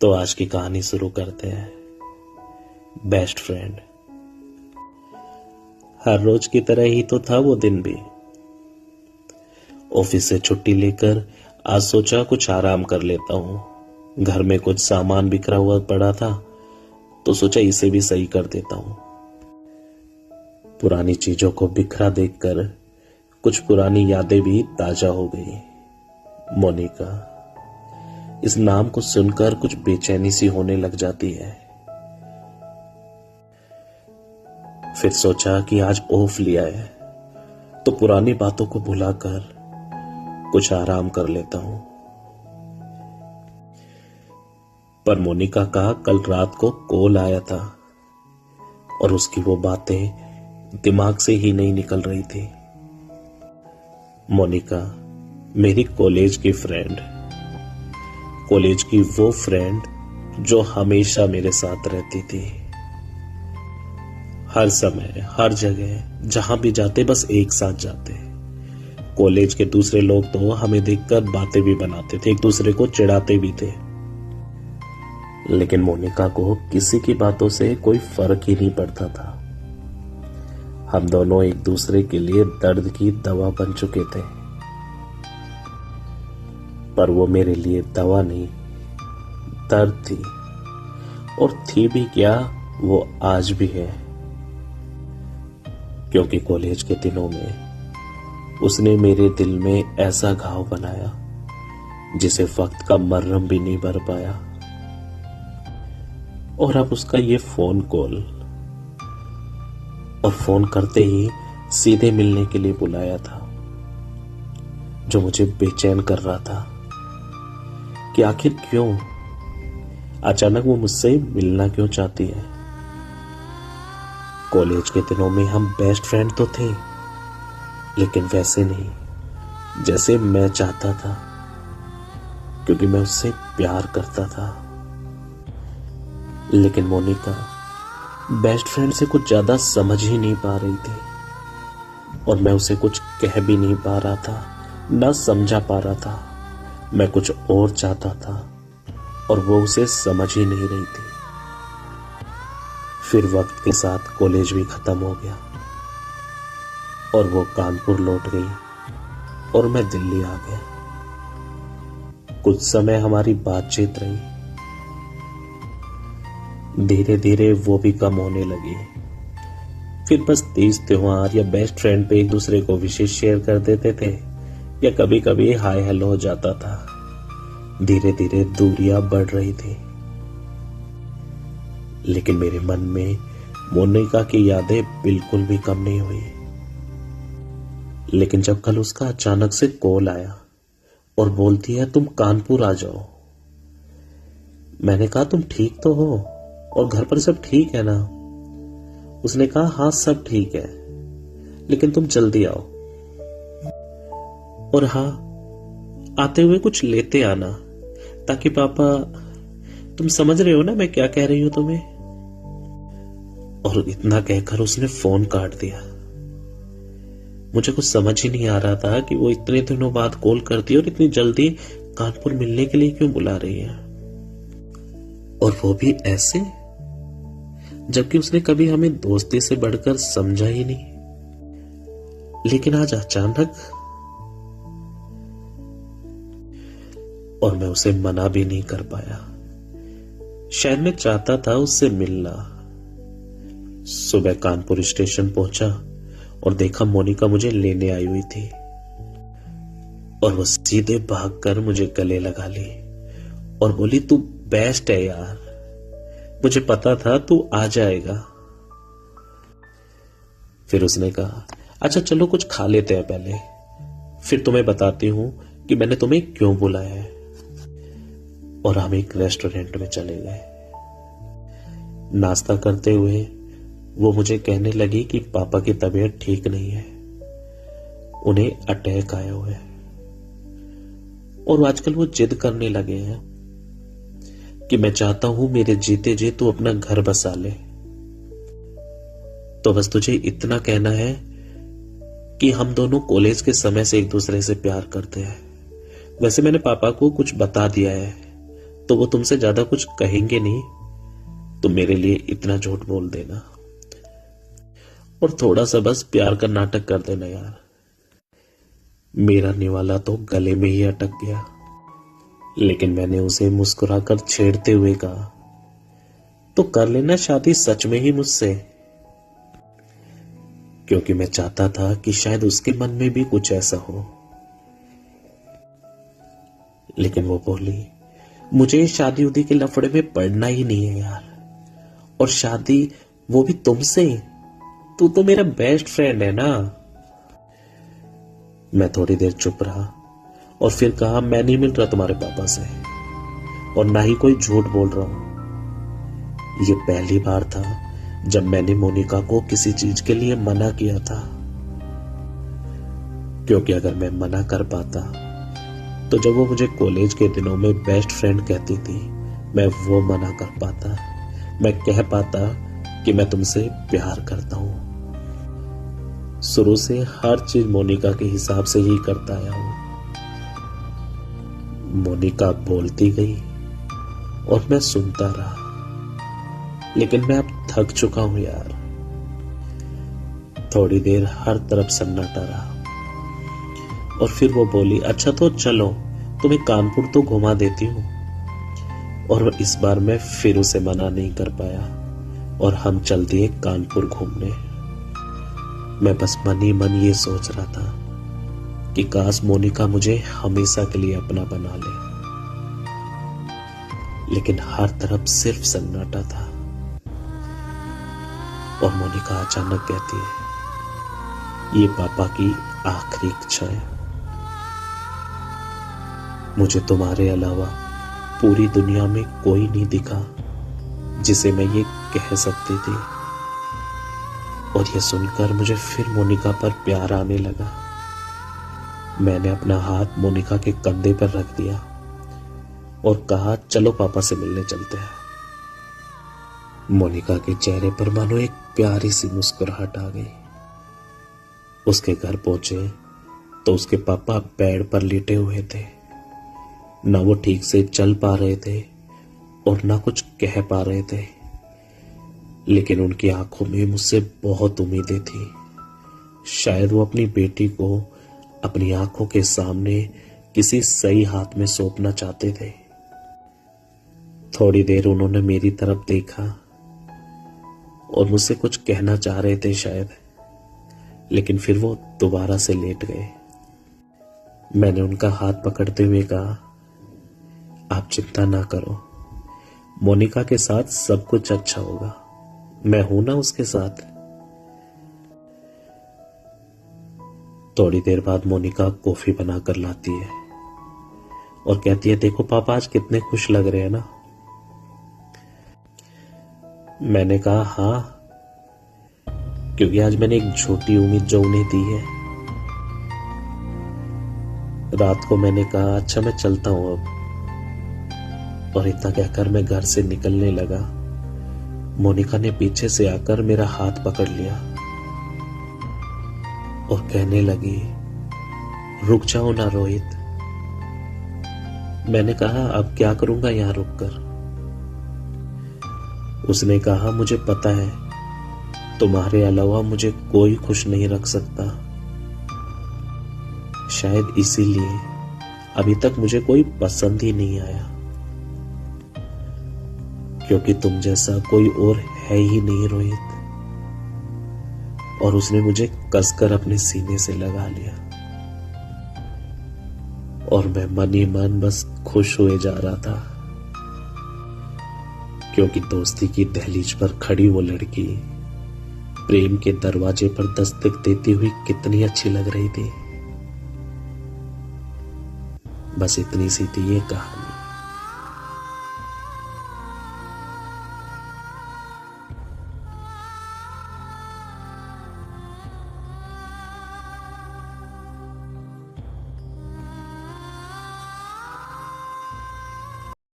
तो आज की कहानी शुरू करते हैं। Best friend. हर रोज की तरह ही तो था वो दिन भी। ऑफिस से छुट्टी लेकर आज सोचा कुछ आराम कर लेता हूं। घर में कुछ सामान बिखरा हुआ पड़ा था तो सोचा इसे भी सही कर देता हूं। पुरानी चीजों को बिखरा देखकर कुछ पुरानी यादें भी ताजा हो गई। मोनिका, इस नाम को सुनकर कुछ बेचैनी सी होने लग जाती है। फिर सोचा कि आज ऑफ लिया है तो पुरानी बातों को भुलाकर कुछ आराम कर लेता हूं। पर मोनिका का कल रात को कॉल आया था और उसकी वो बातें दिमाग से ही नहीं निकल रही थी। मोनिका मेरी कॉलेज की फ्रेंड, कॉलेज की वो फ्रेंड जो हमेशा मेरे साथ रहती थी। हर समय हर जगह जहां भी जाते बस एक साथ जाते। कॉलेज के दूसरे लोग तो हमें देखकर बातें भी बनाते थे, एक दूसरे को चिढ़ाते भी थे, लेकिन मोनिका को किसी की बातों से कोई फर्क ही नहीं पड़ता था। हम दोनों एक दूसरे के लिए दर्द की दवा बन चुके थे। पर वो मेरे लिए दवा नहीं, दर्द थी। और थी भी क्या, वो आज भी है। क्योंकि कॉलेज के दिनों में उसने मेरे दिल में ऐसा घाव बनाया जिसे वक्त का मरहम भी नहीं भर पाया। और अब उसका ये फोन कॉल, और फोन करते ही सीधे मिलने के लिए बुलाया था, जो मुझे बेचैन कर रहा था कि आखिर क्यों अचानक वो मुझसे मिलना क्यों चाहती है। कॉलेज के दिनों में हम बेस्ट फ्रेंड तो थे, लेकिन वैसे नहीं जैसे मैं चाहता था, क्योंकि मैं उससे प्यार करता था। लेकिन मोनिका बेस्ट फ्रेंड से कुछ ज्यादा समझ ही नहीं पा रही थी, और मैं उसे कुछ कह भी नहीं पा रहा था, ना समझा पा रहा था। मैं कुछ और चाहता था और वो उसे समझ ही नहीं रही थी। फिर वक्त के साथ कॉलेज भी खत्म हो गया और वो कानपुर लौट गई और मैं दिल्ली आ गया। कुछ समय हमारी बातचीत रही, धीरे धीरे वो भी कम होने लगी। फिर बस तीज त्योहार या बेस्ट फ्रेंड पे एक दूसरे को विशेष शेयर कर देते थे, या कभी कभी हाय हेलो हो जाता था। धीरे धीरे दूरियां बढ़ रही थी, लेकिन मेरे मन में मोनिका की यादें बिल्कुल भी कम नहीं हुई। लेकिन जब कल उसका अचानक से कॉल आया और बोलती है तुम कानपुर आ जाओ, मैंने कहा तुम ठीक तो हो और घर पर सब ठीक है ना? उसने कहा हाँ सब ठीक है, लेकिन तुम जल्दी आओ, और हाँ आते हुए कुछ लेते आना, ताकि पापा, तुम समझ रहे हो ना मैं क्या कह रही हूं तुम्हें। और इतना कहकर उसने फोन काट दिया। मुझे कुछ समझ ही नहीं आ रहा था कि वो इतने दिनों बाद कॉल करती है और इतनी जल्दी कानपुर मिलने के लिए क्यों बुला रही है, और वो भी ऐसे, जबकि उसने कभी हमें दोस्ती से बढ़कर समझा ही नहीं। लेकिन आज अचानक, और मैं उसे मना भी नहीं कर पाया। शायद मैं चाहता था उससे मिलना। सुबह कानपुर स्टेशन पहुंचा और देखा मोनिका मुझे लेने आई हुई थी, और वो सीधे भागकर मुझे गले लगा ली और बोली तू बेस्ट है यार, मुझे पता था तू आ जाएगा। फिर उसने कहा अच्छा चलो कुछ खा लेते हैं पहले, फिर तुम्हें बताती हूं कि मैंने तुम्हें क्यों बुलाया है। और हम एक रेस्टोरेंट में चले गए। नाश्ता करते हुए वो मुझे कहने लगी कि पापा की तबीयत ठीक नहीं है, उन्हें अटैक आया हुआ है, और आजकल वो जिद करने लगे हैं कि मैं चाहता हूं मेरे जीते जी तू अपना घर बसा ले। तो बस तुझे इतना कहना है कि हम दोनों कॉलेज के समय से एक दूसरे से प्यार करते हैं। वैसे मैंने पापा को कुछ बता दिया है, तो वो तुमसे ज्यादा कुछ कहेंगे नहीं। तुम मेरे लिए इतना झूठ बोल देना और थोड़ा सा बस प्यार का नाटक कर देना यार। मेरा निवाला तो गले में ही अटक गया, लेकिन मैंने उसे मुस्कुराकर छेड़ते हुए कहा, तो कर लेना शादी सच में ही मुझसे, क्योंकि मैं चाहता था कि शायद उसके मन में भी कुछ ऐसा हो। लेकिन वो बोली, मुझे शादी उदी के लफड़े में पड़ना ही नहीं है यार, और शादी वो भी तुमसे। तू तो मेरा बेस्ट फ्रेंड है ना। मैं थोड़ी देर चुप रहा और फिर कहा, मैं नहीं मिल रहा तुम्हारे पापा से और ना ही कोई झूठ बोल रहा हूं। ये पहली बार था जब मैंने मोनिका को किसी चीज के लिए मना किया था, क्योंकि अगर मैं मना कर पाता तो जब वो मुझे कॉलेज के दिनों में बेस्ट फ्रेंड कहती थी, मैं वो मना कर पाता। मैं कह पाता कि मैं तुमसे प्यार करता हूं। शुरू से हर चीज मोनिका के हिसाब से ही करता आया हूं। मोनिका बोलती गई और मैं सुनता रहा, लेकिन मैं अब थक चुका हूं यार। थोड़ी देर हर तरफ सन्नाटा रहा और फिर वो बोली, अच्छा तो चलो, तुम्हें कानपुर तो घुमा देती हूं। और इस बार मैं फिर उसे मना नहीं कर पाया और हम चल दिए कानपुर घूमने। मैं बस मन ही मन ये सोच रहा था कि काश मोनिका मुझे हमेशा के लिए अपना बना ले, लेकिन हर तरफ सिर्फ सन्नाटा था। और मोनिका अचानक कहती है, ये पापा की आखिरी इच्छा है। मुझे तुम्हारे अलावा पूरी दुनिया में कोई नहीं दिखा जिसे मैं ये कह सकती थी। और ये सुनकर मुझे फिर मोनिका पर प्यार आने लगा। मैंने अपना हाथ मोनिका के कंधे पर रख दिया और कहा, चलो पापा से मिलने चलते हैं। मोनिका के चेहरे पर मानो एक प्यारी सी मुस्कुराहट आ गई। उसके घर पहुंचे तो उसके पापा बेड पर लेटे हुए थे। ना वो ठीक से चल पा रहे थे और ना कुछ कह पा रहे थे, लेकिन उनकी आंखों में मुझसे बहुत उम्मीदें थी। शायद वो अपनी बेटी को अपनी आंखों के सामने किसी सही हाथ में सौंपना चाहते थे। थोड़ी देर उन्होंने मेरी तरफ देखा और मुझसे कुछ कहना चाह रहे थे शायद, लेकिन फिर वो दोबारा से लेट गए। मैंने उनका हाथ पकड़ते हुए कहा, आप चिंता ना करो, मोनिका के साथ सब कुछ अच्छा होगा, मैं हूं ना उसके साथ। थोड़ी देर बाद मोनिका कॉफी बनाकर लाती है और कहती है, देखो पापा आज कितने खुश लग रहे हैं ना। मैंने कहा, हाँ, क्योंकि आज मैंने एक छोटी उम्मीद जो उन्हें दी है। रात को मैंने कहा, अच्छा मैं चलता हूं अब, और इतना कहकर मैं घर से निकलने लगा। मोनिका ने पीछे से आकर मेरा हाथ पकड़ लिया और कहने लगी, रुक जाओ ना रोहित। मैंने कहा, अब क्या करूंगा यहां रुककर। उसने कहा, मुझे पता है तुम्हारे अलावा मुझे कोई खुश नहीं रख सकता, शायद इसीलिए अभी तक मुझे कोई पसंद ही नहीं आया, क्योंकि तुम जैसा कोई और है ही नहीं रोहित। और उसने मुझे कसकर अपने सीने से लगा लिया और मैं मन ही मन बस खुश हुए जा रहा था, क्योंकि दोस्ती की दहलीज पर खड़ी वो लड़की प्रेम के दरवाजे पर दस्तक देती हुई कितनी अच्छी लग रही थी। बस इतनी सी थी ये कहानी।